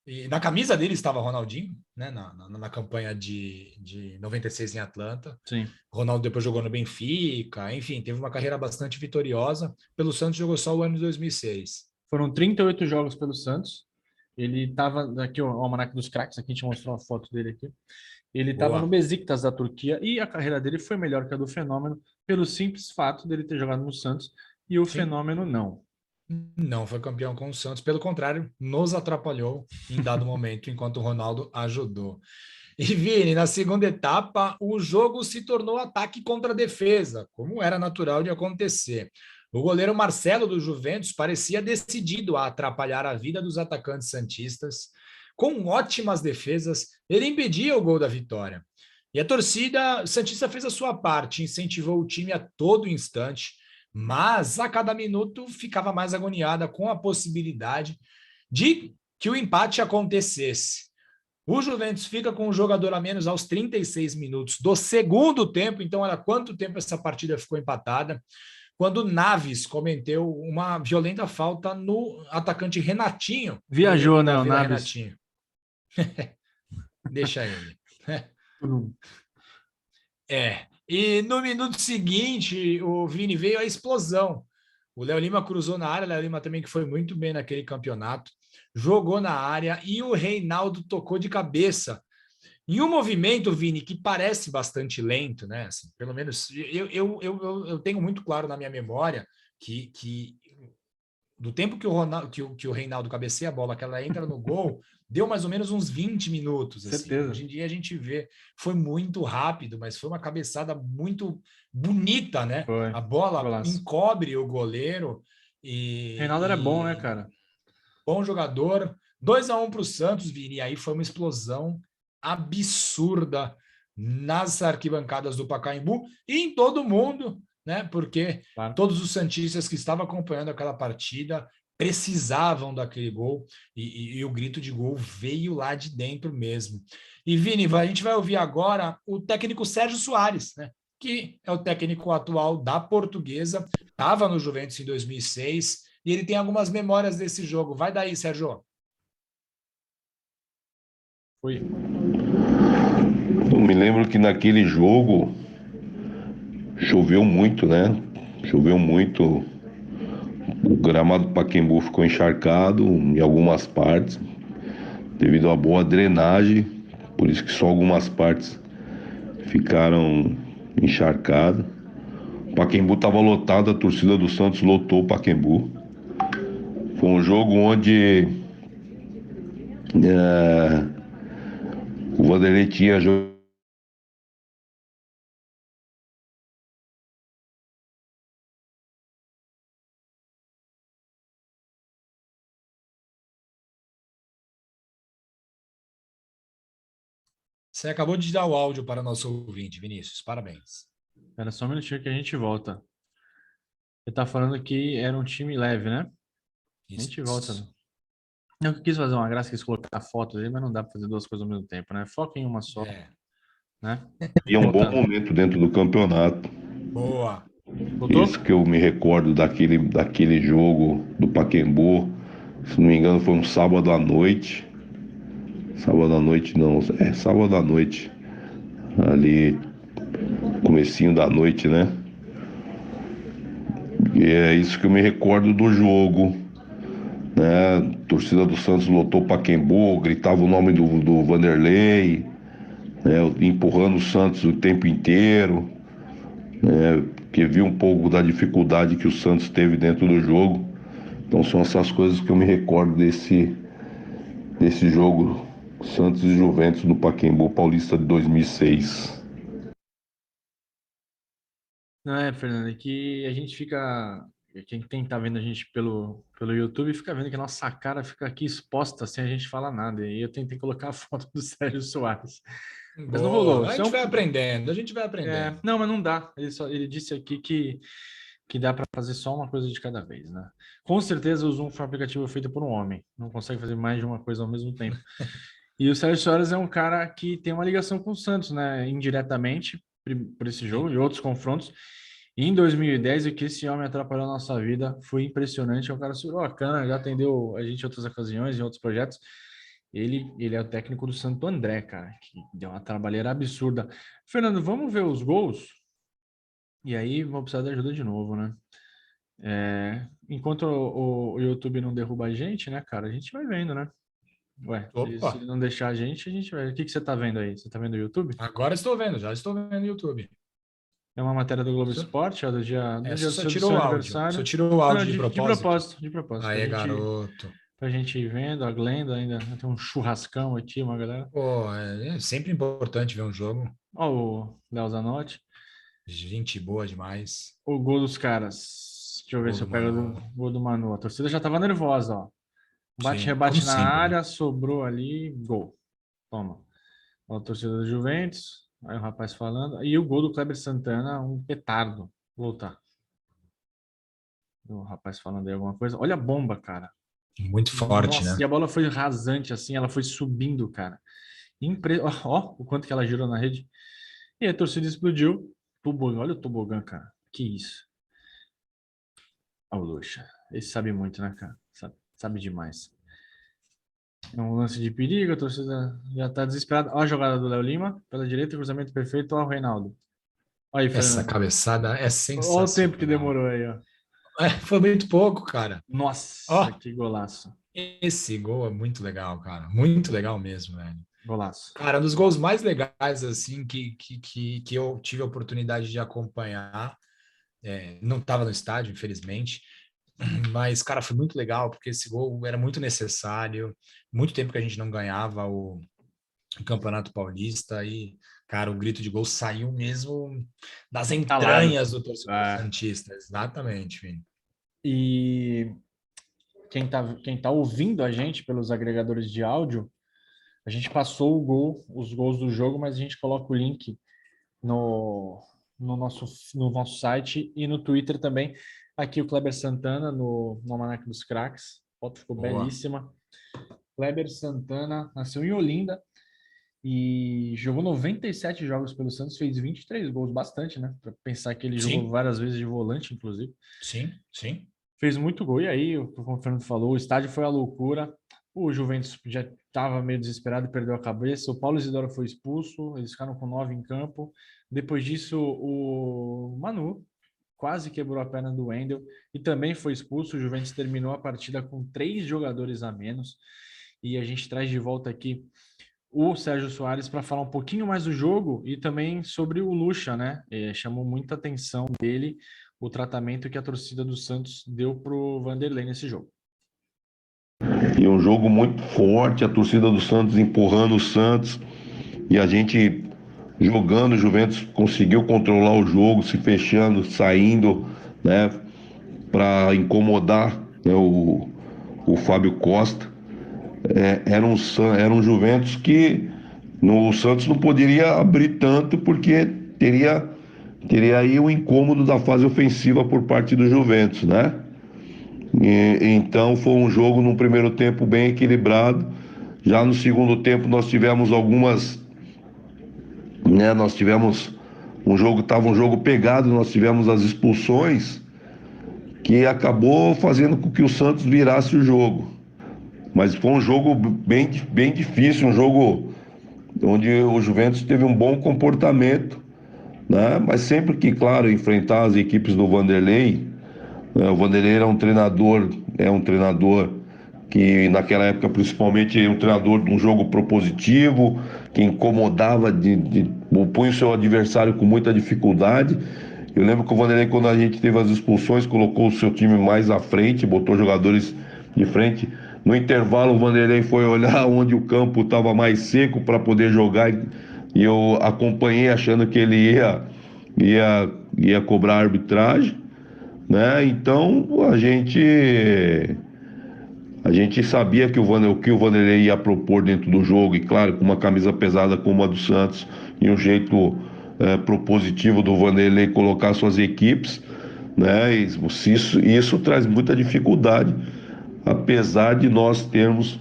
E na camisa dele estava Ronaldinho, né? Na campanha de 96 em Atlanta. Sim. Ronaldo depois jogou no Benfica, enfim, teve uma carreira bastante vitoriosa. Pelo Santos jogou só o ano de 2006. Foram 38 jogos pelo Santos. Ele estava aqui, o Almanac dos Craques, aqui a gente mostrou uma foto dele aqui. Ele estava no Boa. Besiktas da Turquia e a carreira dele foi melhor que a do Fenômeno, pelo simples fato dele ter jogado no Santos e o Sim, Fenômeno não. não foi campeão com o Santos, pelo contrário, nos atrapalhou em dado momento, enquanto o Ronaldo ajudou. E Vini, na segunda etapa, o jogo se tornou ataque contra defesa, como era natural de acontecer. O goleiro Marcelo do Juventus parecia decidido a atrapalhar a vida dos atacantes santistas. Com ótimas defesas, ele impedia o gol da vitória. E a torcida santista fez a sua parte, incentivou o time a todo instante, mas a cada minuto ficava mais agoniada com a possibilidade de que o empate acontecesse. O Juventus fica com um jogador a menos aos 36 minutos do segundo tempo, então olha quanto tempo essa partida ficou empatada, quando Naves cometeu uma violenta falta no atacante Renatinho. Viajou, né, o Naves? Renatinho. Deixa ele. E no minuto seguinte, o Vini veio a explosão. O Léo Lima cruzou na área, o Léo Lima também que foi muito bem naquele campeonato, jogou na área e o Reinaldo tocou de cabeça. Em um movimento, Vini, que parece bastante lento, né? Assim, pelo menos eu tenho muito claro na minha memória que do tempo que o Reinaldo cabeceia a bola, que ela entra no gol, deu mais ou menos uns 20 minutos. Assim. Certeza. Hoje em dia a gente vê, foi muito rápido, mas foi uma cabeçada muito bonita, né? Foi. A bola Golaço. encobre o goleiro. E Reinaldo era bom, né, cara? Bom jogador. 2-1 para o Santos, Vini. E aí foi uma explosão absurda nas arquibancadas do Pacaembu e em todo mundo, né? Porque todos os santistas que estavam acompanhando aquela partida precisavam daquele gol e o grito de gol veio lá de dentro mesmo. E Vini, a gente vai ouvir agora o técnico Sérgio Soares, né? Que é o técnico atual da Portuguesa, estava no Juventus em 2006 e ele tem algumas memórias desse jogo. Vai daí, Sérgio. Foi. Eu me lembro que naquele jogo choveu muito, né? Choveu muito. O gramado do Pacaembu ficou encharcado em algumas partes, devido à boa drenagem, por isso que só algumas partes ficaram encharcadas. O Pacaembu estava lotado, a torcida do Santos lotou o Pacaembu. Foi um jogo onde o Vanderlei tinha Você acabou de dar o áudio para nosso ouvinte, Vinícius. Parabéns. Era só um minutinho que a gente volta. Você tá falando que era um time leve, né? Isso. A gente volta. Eu quis fazer uma graça, quis colocar fotos aí, mas não dá para fazer duas coisas ao mesmo tempo, né? Foca em uma só, né? e um bom momento dentro do campeonato. Boa. Voltou? Isso que eu me recordo daquele jogo do Pacaembu. Se não me engano, foi um sábado à noite. Sábado à noite não, sábado à noite. Ali, comecinho da noite, né? E é isso que eu me recordo do jogo, né? A torcida do Santos lotou o Pacaembu, gritava o nome do Vanderlei, né? Empurrando o Santos o tempo inteiro, né? Porque viu um pouco da dificuldade que o Santos teve dentro do jogo. Então são essas coisas que eu me recordo desse jogo Santos e Juventus no Pacaembu Paulista de 2006. Não é, Fernando, é que a gente fica. Quem tá vendo a gente pelo YouTube fica vendo que a nossa cara fica aqui exposta sem a gente falar nada. E eu tentei colocar a foto do Sérgio Soares. Mas não rolou. A gente vai aprendendo, a gente vai aprendendo. Não, mas não dá. Ele disse aqui que dá para fazer só uma coisa de cada vez, né? Com certeza o Zoom foi um aplicativo feito por um homem. Não consegue fazer mais de uma coisa ao mesmo tempo. E o Sérgio Soares é um cara que tem uma ligação com o Santos, né? Indiretamente, por esse jogo e outros confrontos. E em 2010, o que esse homem atrapalhou na nossa vida foi impressionante. É um cara super bacana, já atendeu a gente em outras ocasiões, em outros projetos. Ele é o técnico do Santo André, cara, que deu uma trabalheira absurda. Fernando, vamos ver os gols? E aí, vou precisar de ajuda de novo, né? Enquanto o YouTube não derruba a gente, né, cara, a gente vai vendo, né? Ué, se ele não deixar a gente vai. O que você tá vendo aí? Você tá vendo o YouTube? Agora estou vendo, já estou vendo o YouTube. É uma matéria do Globo Esporte, do dia do seu aniversário. Só tirou o áudio de propósito. De propósito. Aí, garoto. Pra gente ir vendo, a Glenda ainda tem um churrascão aqui, uma galera. Pô, é sempre importante ver um jogo. Ó o Léo Zanotti. Gente boa demais. O gol dos caras. Deixa eu ver Gol se eu do pego Manu. o gol do Manu. A torcida já tava nervosa, ó. Sim, como Bate-rebate na sempre, né? área, sobrou ali, gol. Toma. Ó, a torcida do Juventus. Aí o rapaz falando. E o gol do Kleber Santana, um petardo. Vou voltar. O rapaz falando aí alguma coisa. Olha a bomba, cara. Muito forte, Nossa, né? e a bola foi rasante, assim, ela foi subindo, cara. Ó, o quanto que ela girou na rede. E a torcida explodiu. Tobogã, olha o tobogã, cara. Que isso. Ó, o Lucha. Esse sabe muito, né, cara? Sabe demais. É um lance de perigo, a torcida já tá desesperada. Ó a jogada do Léo Lima, pela direita, cruzamento perfeito, ó o Reinaldo. Ó aí, Essa Fernando. cabeçada é Ó o tempo que sensacional. demorou aí, ó. Foi muito pouco, cara. Nossa, Ó, que golaço. esse gol é muito legal, cara. Muito legal mesmo, velho. Golaço. Cara, um dos gols mais legais, assim, que eu tive a oportunidade de acompanhar. Não estava no estádio, infelizmente, mas, cara, foi muito legal, porque esse gol era muito necessário. Muito tempo que a gente não ganhava o Campeonato Paulista e, cara, o grito de gol saiu mesmo das Calado. entranhas do torcedor É. santista. Exatamente, Vini. E quem tá ouvindo a gente pelos agregadores de áudio, a gente passou os gols do jogo, mas a gente coloca o link no, no nosso site e no Twitter também. Aqui o Kleber Santana no Almanac dos Craques. A foto ficou Boa. belíssima. Kleber Santana nasceu em Olinda e jogou 97 jogos pelo Santos, fez 23 gols, bastante, né? Para pensar que ele jogou Sim, várias vezes de volante, inclusive. sim, sim. Fez muito gol. E aí, como o Fernando falou, o estádio foi a loucura. O Juventus já estava meio desesperado e perdeu a cabeça. O Paulo Isidoro foi expulso. Eles ficaram com 9 em campo. Depois disso, o Manu quase quebrou a perna do Wendel e também foi expulso. O Juventus terminou a partida com 3 jogadores a menos. E a gente traz de volta aqui o Sérgio Soares para falar um pouquinho mais do jogo e também sobre o Lucha, né? Chamou muita atenção dele o tratamento que a torcida do Santos deu pro Vanderlei nesse jogo. E um jogo muito forte, a torcida do Santos empurrando o Santos e a gente jogando. O Juventus conseguiu controlar o jogo, se fechando, saindo, né, para incomodar, né, o Fábio Costa. Era um Juventus que no Santos não poderia abrir tanto porque teria aí o incômodo da fase ofensiva por parte do Juventus, né? Então foi um jogo no primeiro tempo bem equilibrado. Já no segundo tempo nós tivemos algumas, né? Nós tivemos estava um jogo pegado, nós tivemos as expulsões que acabou fazendo com que o Santos virasse o jogo. Mas foi um jogo bem difícil, um jogo onde o Juventus teve um bom comportamento, né? Mas sempre que, claro, enfrentar as equipes do Vanderlei, o Vanderlei é um treinador que naquela época principalmente é um treinador de um jogo propositivo, que incomodava, punha o seu adversário com muita dificuldade. Eu lembro que o Vanderlei, quando a gente teve as expulsões, colocou o seu time mais à frente, botou jogadores de frente. No intervalo, o Vanderlei foi olhar onde o campo estava mais seco para poder jogar e eu acompanhei achando que ele ia cobrar a arbitragem, né? Então a gente sabia o que o Vanderlei ia propor dentro do jogo, e claro, com uma camisa pesada como a do Santos e um jeito propositivo do Vanderlei colocar suas equipes, né? Isso traz muita dificuldade, apesar de nós termos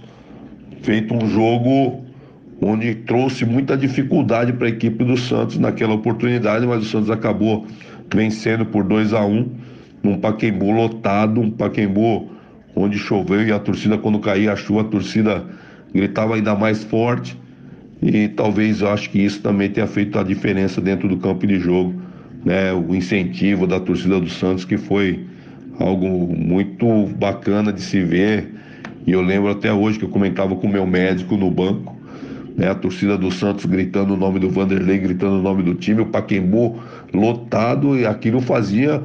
feito um jogo onde trouxe muita dificuldade para a equipe do Santos naquela oportunidade, mas o Santos acabou vencendo por 2-1 num Pacaembu lotado, um Pacaembu onde choveu e a torcida, quando caía a chuva, a torcida gritava ainda mais forte, e talvez eu acho que isso também tenha feito a diferença dentro do campo de jogo, né? O incentivo da torcida do Santos, que foi algo muito bacana de se ver. E eu lembro até hoje que eu comentava com o meu médico no banco, né? A torcida do Santos gritando o nome do Vanderlei, gritando o nome do time, o Pacaembu lotado, e aquilo fazia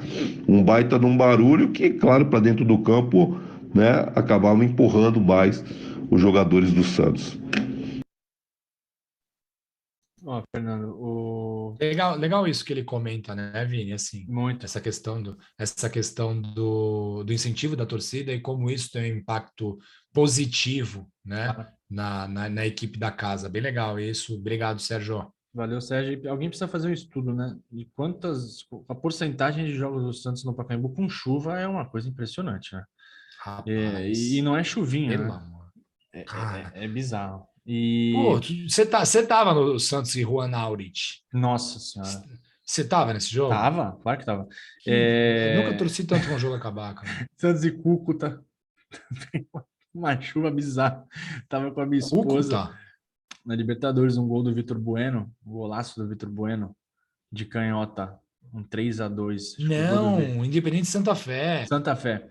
um baita de um barulho que, claro, para dentro do campo, né, acabava empurrando mais os jogadores do Santos. Ó, Fernando, Legal isso que ele comenta, né, Vini? Assim, Muito. essa questão do incentivo da torcida e como isso tem um impacto positivo, né, Claro. na equipe da casa. Bem legal isso. Obrigado, Sérgio. Valeu, Sérgio. E alguém precisa fazer um estudo, né? De a porcentagem de jogos do Santos no Pacaembu com chuva é uma coisa impressionante, né? E Rapaz, não é chuvinha, pelo né? amor. Cara, É bizarro. pô, E, você tava no Santos e Juan Aurich. nossa senhora, Você tava nesse jogo? tava, claro que tava. Eu nunca torci tanto para um jogo acabar, cara. Santos e Cúcuta, uma chuva bizarra. Tava com a minha esposa Cúcuta? na Libertadores, um gol do Vitor Bueno, um golaço do Vitor Bueno, de canhota, um 3-2. Acho que foi o gol do Não, Independente Santa Fé. Santa Fé.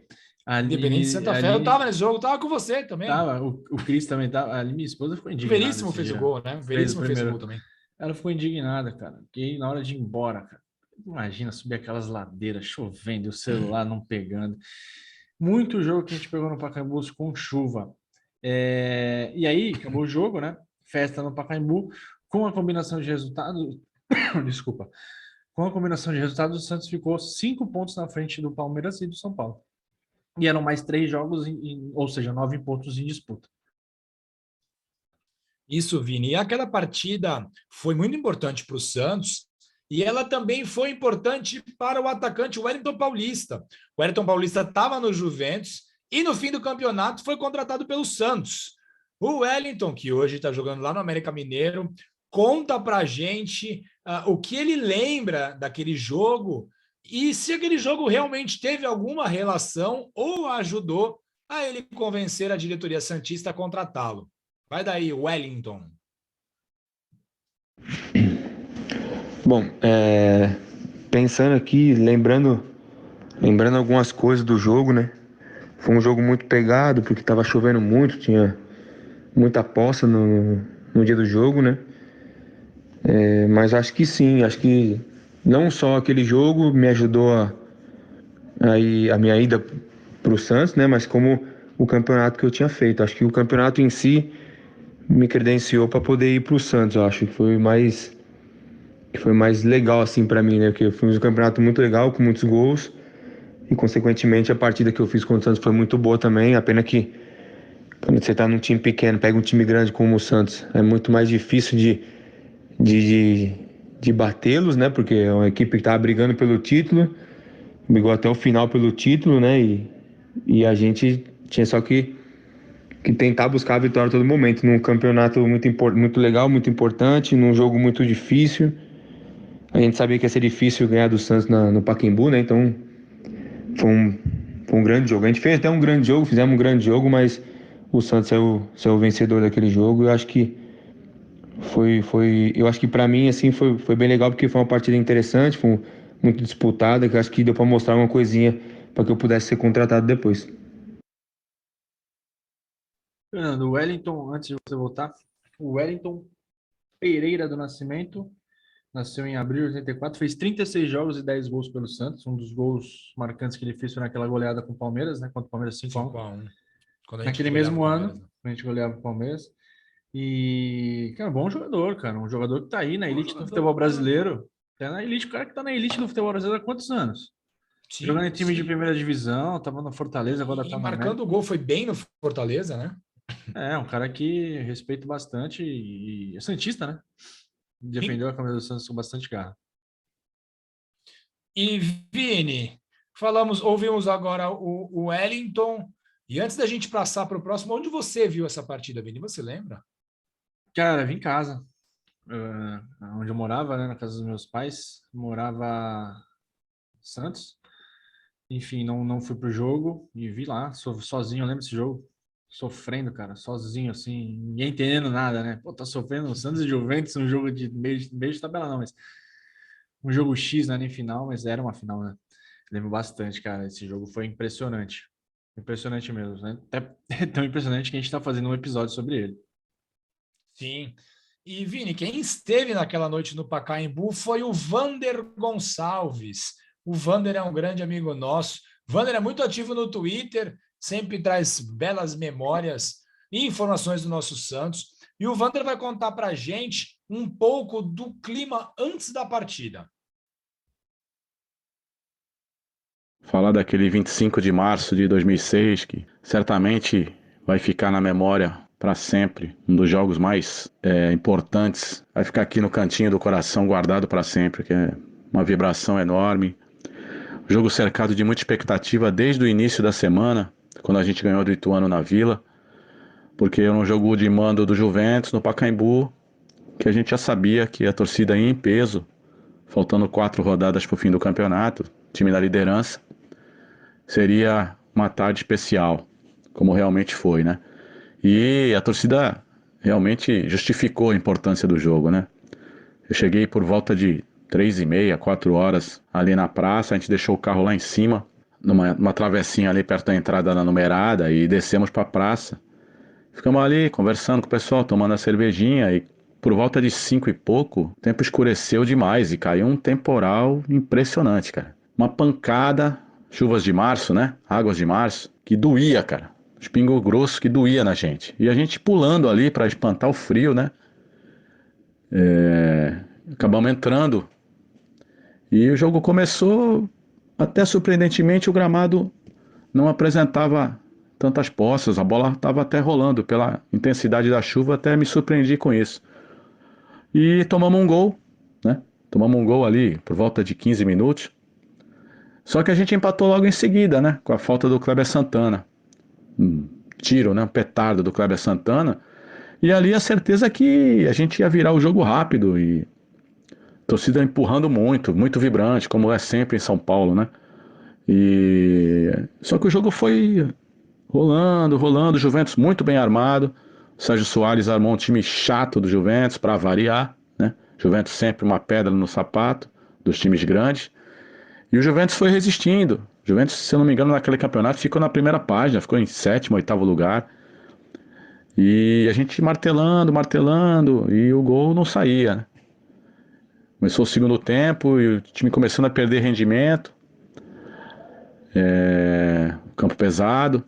Independente Santa Fé. Eu tava nesse jogo, tava com você também. Tava, o Cris também tava. Ali minha esposa ficou O indignada Veríssimo esse fez o dia. gol, né? O Fez o Veríssimo fez o gol primeiro. também. Ela ficou indignada, cara. Porque na hora de ir embora, cara. Imagina subir aquelas ladeiras, chovendo, o celular não pegando. Muito jogo que a gente pegou no Pacaembu com chuva. E aí, acabou o jogo, né? Festa no Pacaembu, com a combinação de resultados. Desculpa. Com a combinação de resultados, o Santos ficou 5 pontos na frente do Palmeiras e do São Paulo. E eram mais 3 jogos, ou seja, 9 pontos em disputa. Isso, Vini. E aquela partida foi muito importante para o Santos e ela também foi importante para o atacante Wellington Paulista. O Wellington Paulista estava no Juventus e no fim do campeonato foi contratado pelo Santos. O Wellington, que hoje está jogando lá no América Mineiro, conta para a gente o que ele lembra daquele jogo e se aquele jogo realmente teve alguma relação ou ajudou a ele convencer a diretoria santista a contratá-lo. Vai daí, Wellington. Bom, pensando aqui, lembrando algumas coisas do jogo, né? Foi um jogo muito pegado, porque estava chovendo muito, tinha muita poça no dia do jogo, né? Mas acho que sim, acho que não só aquele jogo me ajudou a minha ida para o Santos, né? Mas como o campeonato que eu tinha feito. Acho que o campeonato em si me credenciou para poder ir para o Santos. Eu acho que foi mais legal assim para mim, né? Porque foi um campeonato muito legal, com muitos gols e consequentemente a partida que eu fiz contra o Santos foi muito boa também. A pena que quando você tá num time pequeno, pega um time grande como o Santos, é muito mais difícil de batê-los, né? Porque é uma equipe que tá brigando pelo título, brigou até o final pelo título, né? E a gente tinha só que tentar buscar a vitória a todo momento, num campeonato muito legal, muito importante, num jogo muito difícil. A gente sabia que ia ser difícil ganhar do Santos no Pacaembu, né? Então foi um grande jogo. A gente fez até um grande jogo, fizemos um grande jogo, mas o Santos saiu o vencedor daquele jogo. Eu acho que eu acho que para mim assim foi bem legal, porque foi uma partida interessante, foi muito disputada, que eu acho que deu para mostrar uma coisinha para que eu pudesse ser contratado depois. Fernando, o Wellington, antes de você voltar, o Wellington Pereira do Nascimento, nasceu em abril de 84, fez 36 jogos e 10 gols pelo Santos. Um dos gols marcantes que ele fez foi naquela goleada com o Palmeiras, né? Contra o Palmeiras 5-1. Naquele mesmo ano, a gente goleava o Palmeiras. E, cara, bom jogador, cara. Um jogador que tá aí na elite do futebol brasileiro. Tá na elite, o cara que tá na elite do futebol brasileiro há quantos anos? Sim, Jogando em time sim. de primeira divisão, tava no Fortaleza, agora tá no marcando o gol foi bem no Fortaleza, né? Um cara que respeito bastante e é santista, né? Defendeu a camisa do Santos com bastante garra. E Vini, ouvimos agora o Wellington. E antes da gente passar para o próximo, onde você viu essa partida, Vini? Você lembra? Cara, vim em casa. Onde eu morava, né? Na casa dos meus pais. Morava em Santos. Enfim, não fui pro jogo e vi lá, sozinho, eu lembro desse jogo. Sofrendo, cara, sozinho, assim, ninguém entendendo nada, né? Pô, tá sofrendo o Santos e Juventus, um jogo de meio de tabela, não, mas um jogo X, não é nem final, mas era uma final, né? Lembro bastante, cara, esse jogo foi impressionante. Impressionante mesmo, né? Até é tão impressionante que a gente tá fazendo um episódio sobre ele. Sim. E, Vini, quem esteve naquela noite no Pacaembu foi o Vander Gonçalves. O Vander é um grande amigo nosso. O Vander é muito ativo no Twitter, sempre traz belas memórias e informações do nosso Santos. E o Vander vai contar para a gente um pouco do clima antes da partida. Falar daquele 25 de março de 2006, que certamente vai ficar na memória para sempre, um dos jogos mais importantes, vai ficar aqui no cantinho do coração guardado para sempre, que é uma vibração enorme. Jogo cercado de muita expectativa desde o início da semana, quando a gente ganhou do Ituano na Vila, porque era um jogo de mando do Juventus no Pacaembu, que a gente já sabia que a torcida ia em peso, faltando 4 rodadas para o fim do campeonato, time da liderança. Seria uma tarde especial, como realmente foi, né? E a torcida realmente justificou a importância do jogo, né? Eu cheguei por volta de 3h30, 4 horas ali na praça, a gente deixou o carro lá em cima, numa travessinha ali perto da entrada da numerada e descemos para a praça. Ficamos ali conversando com o pessoal, tomando a cervejinha e por volta de 5 e pouco, o tempo escureceu demais e caiu um temporal impressionante, cara. Uma pancada, chuvas de março, né? Águas de março, que doía, cara. Os pingos grossos que doía na gente. E a gente pulando ali para espantar o frio, né? Acabamos entrando. E o jogo começou, até surpreendentemente, o gramado não apresentava tantas poças, a bola estava até rolando pela intensidade da chuva, até me surpreendi com isso. E tomamos um gol, né? Tomamos um gol ali por volta de 15 minutos. Só que a gente empatou logo em seguida, né? Com a falta do Kleber Santana. Um tiro, né? Um petardo do Kleber Santana. E ali a certeza que a gente ia virar o jogo rápido e torcida empurrando muito, muito vibrante, como é sempre em São Paulo, né? E só que o jogo foi rolando, rolando, o Juventus muito bem armado. O Sérgio Soares armou um time chato do Juventus para variar, né? Juventus sempre uma pedra no sapato dos times grandes. E o Juventus foi resistindo. O Juventus, se eu não me engano, naquele campeonato ficou na primeira página, ficou em 7º, 8º lugar. E a gente martelando, martelando, e o gol não saía, né? Começou o segundo tempo e o time começando a perder rendimento. Campo pesado.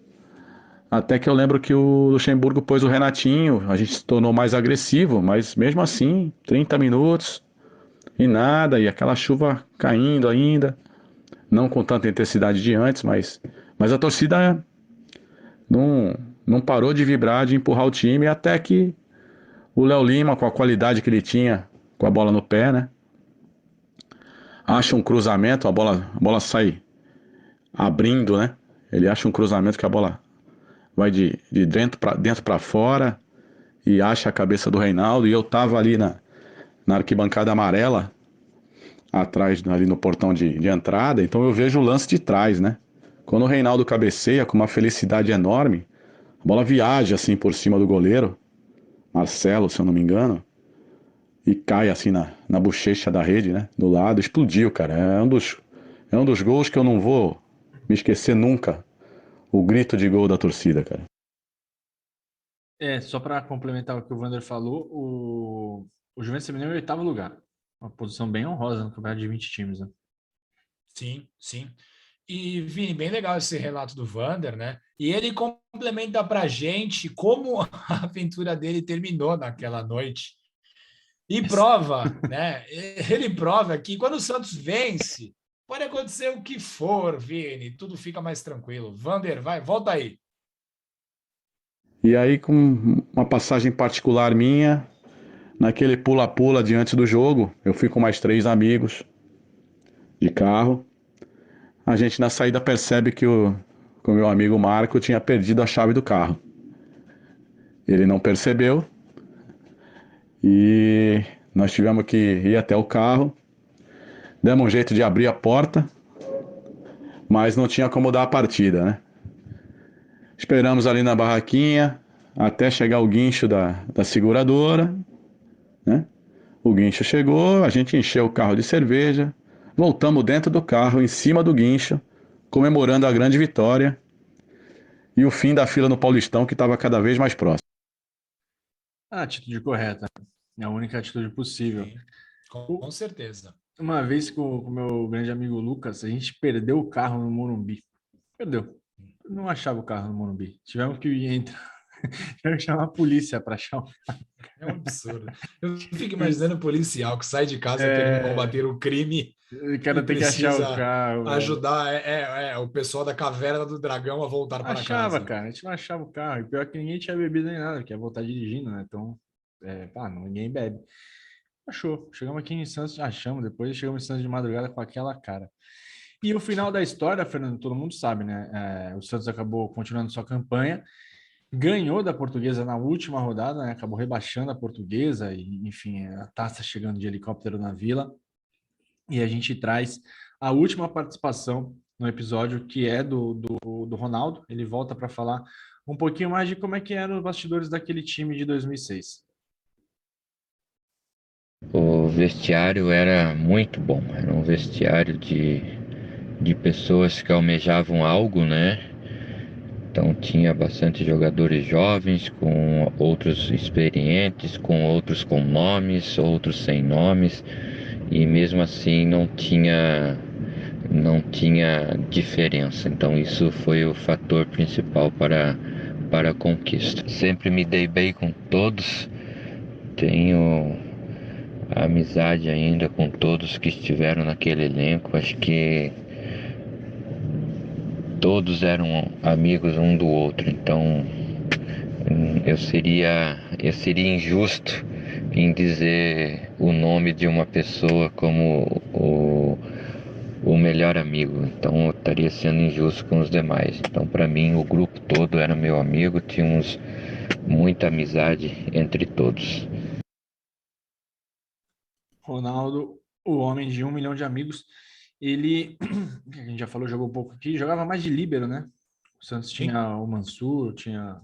Até que eu lembro que o Luxemburgo pôs o Renatinho, a gente se tornou mais agressivo, mas mesmo assim, 30 minutos e nada, e aquela chuva caindo ainda, não com tanta intensidade de antes, mas a torcida não parou de vibrar, de empurrar o time, até que o Léo Lima, com a qualidade que ele tinha, com a bola no pé, né? Acha um cruzamento, a bola sai abrindo, né? Ele acha um cruzamento que a bola vai de dentro para fora e acha a cabeça do Reinaldo. E eu tava ali na arquibancada amarela, atrás, ali no portão de entrada, então eu vejo o lance de trás, né? Quando o Reinaldo cabeceia com uma felicidade enorme, a bola viaja assim por cima do goleiro, Marcelo, se eu não me engano, e cai assim na bochecha da rede, né? Do lado, explodiu, cara. É um dos gols que eu não vou me esquecer nunca. O grito de gol da torcida, cara. Só para complementar o que o Wander falou, o Juventus terminou em 8º lugar. Uma posição bem honrosa no campeonato de 20 times, né? Sim, sim. E, Vini, bem legal esse relato do Wander, né? E ele complementa pra gente como a aventura dele terminou naquela noite. E prova, né? Ele prova que quando o Santos vence, pode acontecer o que for, Vini, tudo fica mais tranquilo. Wander, vai, volta aí. E aí, com uma passagem particular minha, naquele pula-pula diante do jogo, eu fui com mais 3 amigos de carro. A gente na saída percebe que o meu amigo Marco tinha perdido a chave do carro. Ele não percebeu e nós tivemos que ir até o carro. Demos um jeito de abrir a porta, mas não tinha como dar a partida, né? Esperamos ali na barraquinha até chegar o guincho da seguradora, né? O guincho chegou, a gente encheu o carro de cerveja, voltamos dentro do carro, em cima do guincho, comemorando a grande vitória e o fim da fila no Paulistão, que estava cada vez mais próximo. A atitude correta. É a única atitude possível. Sim, com certeza. Uma vez com o meu grande amigo Lucas, a gente perdeu o carro no Morumbi. Perdeu. Não achava o carro no Morumbi. Tivemos que entrar. Tiveram que chamar a polícia para achar. É um absurdo. Eu fico imaginando o policial que sai de casa querendo combater o crime O cara e tem que achar o precisa carro. Velho. ajudar o pessoal da Caverna do Dragão a voltar para Achava, casa. cara. A gente não achava o carro. E pior que ninguém tinha bebido nem nada, que ia voltar dirigindo, né? Então, ninguém bebe. Achou. Chegamos aqui em Santos, achamos. Depois chegamos em Santos de madrugada com aquela cara. E o final da história, Fernando, todo mundo sabe, né? O Santos acabou continuando sua campanha, ganhou da Portuguesa na última rodada, né? Acabou rebaixando a Portuguesa e, enfim, a taça chegando de helicóptero na Vila. E a gente traz a última participação no episódio, que é do Ronaldo. Ele volta para falar um pouquinho mais de como é que eram os bastidores daquele time de 2006. O vestiário era muito bom, era um vestiário de pessoas que almejavam algo, né? Então tinha bastante jogadores jovens, com outros experientes, com outros com nomes, outros sem nomes, e mesmo assim não tinha diferença. Então isso foi o fator principal para a conquista. Sempre me dei bem com todos, tenho amizade ainda com todos que estiveram naquele elenco. Acho que todos eram amigos um do outro, então eu seria injusto em dizer o nome de uma pessoa como o melhor amigo, então eu estaria sendo injusto com os demais. Então, para mim, o grupo todo era meu amigo, tínhamos muita amizade entre todos. Ronaldo, o homem de 1 milhão de amigos, ele, a gente já falou, jogou um pouco aqui, jogava mais de líbero, né? O Santos tinha o Mansur, tinha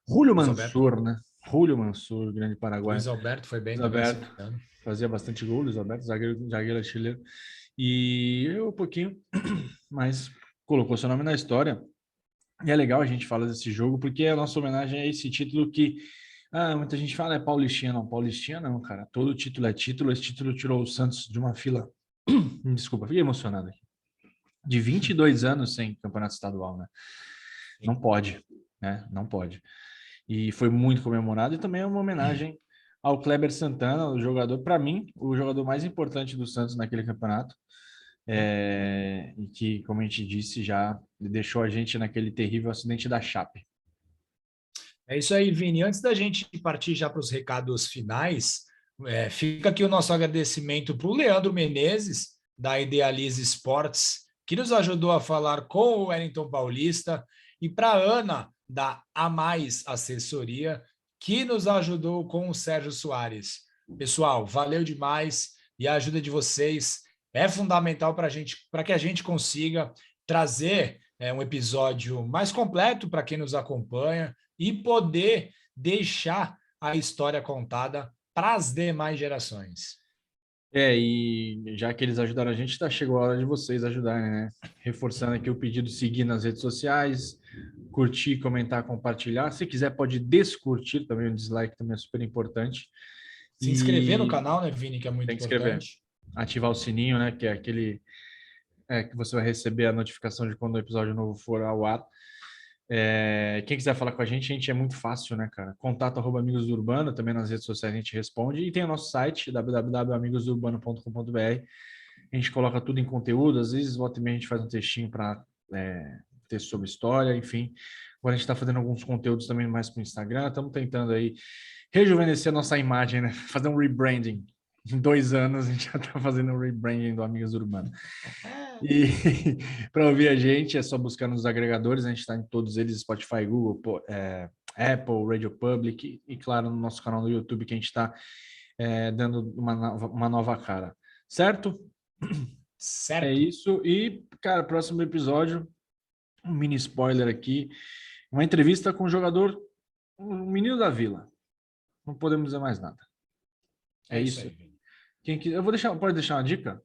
Julio Luiz Mansur, Alberto. né? Julio Mansur, grande paraguaio. Luiz Alberto foi bem Luiz também esse Alberto ano. fazia bastante gol, Luiz Alberto, zagueiro artilheiro. E eu um pouquinho, mas colocou seu nome na história. E é legal a gente falar desse jogo, porque é a nossa homenagem a esse título que muita gente fala é Paulistinha. Não, Paulistinha não, cara. Todo título é título. Esse título tirou o Santos de uma fila. Desculpa, fiquei emocionado aqui. De 22 anos sem campeonato estadual, né? Não pode, né? Não pode. E foi muito comemorado e também é uma homenagem ao Kleber Santana, o jogador, para mim, o jogador mais importante do Santos naquele campeonato. E que, como a gente disse, já deixou a gente naquele terrível acidente da Chape. É isso aí, Vini. Antes da gente partir já para os recados finais, fica aqui o nosso agradecimento para o Leandro Menezes, da Idealize Sports, que nos ajudou a falar com o Wellington Paulista, e para a Ana, da A Mais Assessoria, que nos ajudou com o Sérgio Soares. Pessoal, valeu demais e a ajuda de vocês é fundamental para que a gente consiga trazer um episódio mais completo para quem nos acompanha e poder deixar a história contada para as demais gerações. E já que eles ajudaram a gente, chegou a hora de vocês ajudarem, né? Reforçando aqui o pedido de seguir nas redes sociais, curtir, comentar, compartilhar. Se quiser, pode descurtir também, o dislike também é super importante. Se inscrever no canal, né, Vini, que é muito importante. Ativar o sininho, né, que é aquele que você vai receber a notificação de quando o episódio novo for ao ar. Quem quiser falar com a gente é muito fácil, né, cara? Contato@Amigos do Urbano, também nas redes sociais a gente responde. E tem o nosso site, www.amigosdourbano.com.br. A gente coloca tudo em conteúdo, às vezes volta e meia a gente faz um textinho para texto sobre história, enfim. Agora a gente está fazendo alguns conteúdos também mais para o Instagram, estamos tentando aí rejuvenescer a nossa imagem, né? Fazer um rebranding. Em 2 anos a gente já está fazendo um rebranding do Amigos do Urbano. E para ouvir a gente é só buscar nos agregadores, a gente está em todos eles, Spotify, Google, Apple, Radio Public e claro, no nosso canal no YouTube que a gente está dando uma nova cara. Certo? Certo. É isso. E, cara, próximo episódio, um mini spoiler aqui, uma entrevista com o jogador, um menino da Vila. Não podemos dizer mais nada. É isso. Aí, Quem quiser, pode deixar uma dica?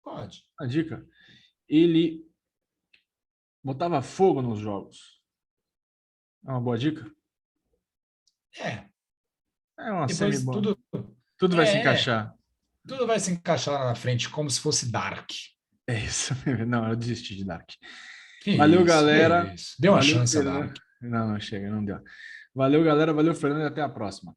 Pode. A dica. Ele botava fogo nos jogos. É uma boa dica? É uma depois semi-boa. Tudo vai se encaixar. Tudo vai se encaixar lá na frente, como se fosse Dark. É isso. Não, eu desisti de Dark. Valeu, Isso, galera. isso. Deu uma Valeu, chance a Fernando. dar. Não, chega, não deu. Valeu, galera. Valeu, Fernando, e até a próxima.